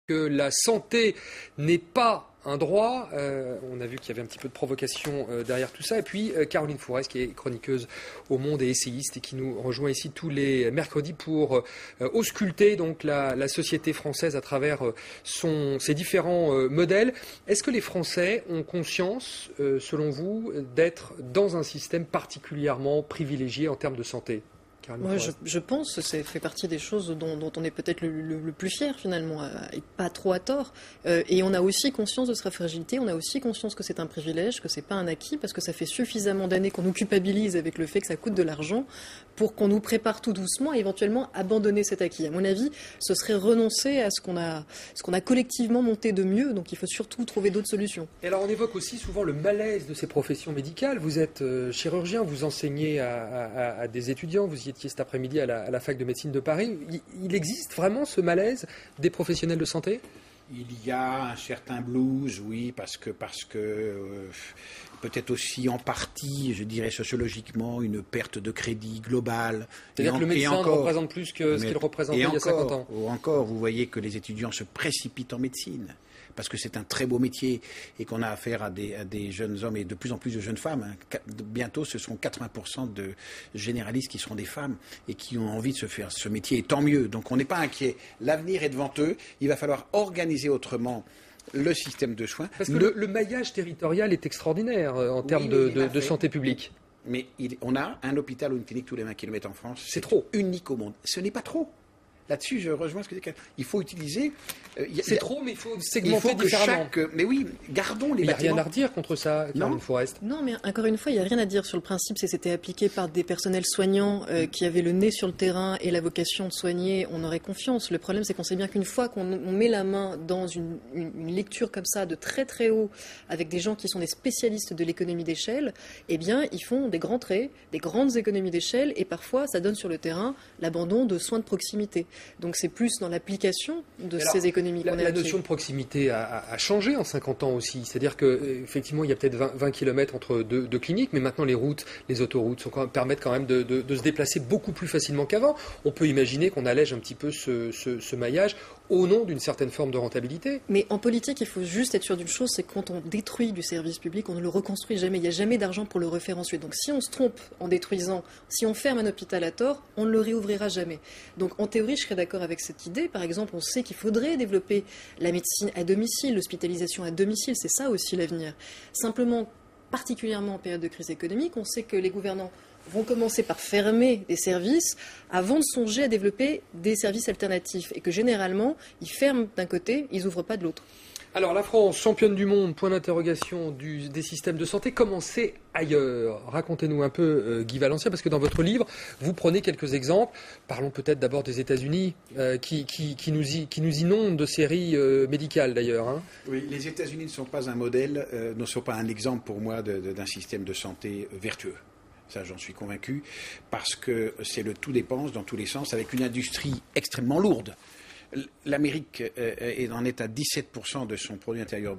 que la santé n'est pas un droit. On a vu qu'il y avait un petit peu de provocation derrière tout ça. Et puis Caroline Fourest, qui est chroniqueuse au Monde et essayiste et qui nous rejoint ici tous les mercredis pour ausculter donc la société française à travers ses différents modèles. Est-ce que les Français ont conscience, selon vous, d'être dans un système particulièrement privilégié en termes de santé ? Moi, je pense que ça fait partie des choses dont on est peut-être le plus fier finalement, et pas trop à tort. Et on a aussi conscience de sa fragilité, on a aussi conscience que c'est un privilège, que c'est pas un acquis, parce que ça fait suffisamment d'années qu'on nous culpabilise avec le fait que ça coûte de l'argent pour qu'on nous prépare tout doucement à éventuellement abandonner cet acquis. À mon avis, ce serait renoncer à ce qu'on a collectivement monté de mieux, donc il faut surtout trouver d'autres solutions. Et alors on évoque aussi souvent le malaise de ces professions médicales. Vous êtes chirurgien, vous enseignez à des étudiants, vous y étiez cet après-midi à la fac de médecine de Paris. Il existe vraiment ce malaise des professionnels de santé ? Il y a un certain blues, oui, parce que peut-être aussi en partie, je dirais sociologiquement, une perte de crédit globale. C'est-à-dire que le médecin ne représente plus que ce qu'il représentait il y a 50 ans. Ou encore, vous voyez que les étudiants se précipitent en médecine, parce que c'est un très beau métier et qu'on a affaire à des jeunes hommes et de plus en plus de jeunes femmes. Bientôt, ce seront 80% de généralistes qui seront des femmes et qui ont envie de se faire ce métier, et tant mieux. Donc on n'est pas inquiet. L'avenir est devant eux. Il va falloir organiser autrement le système de soins. Parce que le maillage territorial est extraordinaire en termes de santé publique. Mais on a un hôpital ou une clinique tous les 20 km en France. C'est trop. Unique au monde. Ce n'est pas trop. Là-dessus, je rejoins ce que dit. Il faut utiliser. C'est trop, mais il faut segmenter différemment. Mais oui, gardons les bâtiments. Il n'y a rien à redire contre ça, Caroline Fourest. Non, mais encore une fois, il n'y a rien à dire sur le principe. C'était appliqué par des personnels soignants qui avaient le nez sur le terrain et la vocation de soigner. On aurait confiance. Le problème, c'est qu'on sait bien qu'une fois qu'on met la main dans une lecture comme ça, de très très haut, avec des gens qui sont des spécialistes de l'économie d'échelle, eh bien, ils font des grands traits, des grandes économies d'échelle, et parfois, ça donne sur le terrain l'abandon de soins de proximité. Donc c'est plus dans l'application de ces économies qu'on a. La notion de proximité a changé en 50 ans aussi. C'est-à-dire qu'effectivement, il y a peut-être 20 km entre deux cliniques, mais maintenant les routes, les autoroutes permettent quand même de se déplacer beaucoup plus facilement qu'avant. On peut imaginer qu'on allège un petit peu ce maillage au nom d'une certaine forme de rentabilité. Mais en politique, il faut juste être sûr d'une chose, c'est que quand on détruit du service public, on ne le reconstruit jamais. Il n'y a jamais d'argent pour le refaire ensuite. Donc si on se trompe en détruisant, si on ferme un hôpital à tort, on ne le réouvrira jamais. Donc en théorie, je serais d'accord avec cette idée. Par exemple, on sait qu'il faudrait développer la médecine à domicile, l'hospitalisation à domicile. C'est ça aussi l'avenir. Simplement, particulièrement en période de crise économique, on sait que les gouvernants vont commencer par fermer des services avant de songer à développer des services alternatifs. Et que généralement, ils ferment d'un côté, ils n'ouvrent pas de l'autre. Alors la France, championne du monde, point d'interrogation des systèmes de santé, comment c'est ailleurs ? Racontez-nous un peu, Guy Valencia, parce que dans votre livre, vous prenez quelques exemples. Parlons peut-être d'abord des États-Unis, qui nous inondent de séries médicales d'ailleurs. Hein. Oui, les États-Unis ne sont pas un modèle, ne sont pas un exemple pour moi d'un système de santé vertueux. Ça, j'en suis convaincu, parce que c'est le tout dépense dans tous les sens, avec une industrie extrêmement lourde. L'Amérique en est à 17% de son produit intérieur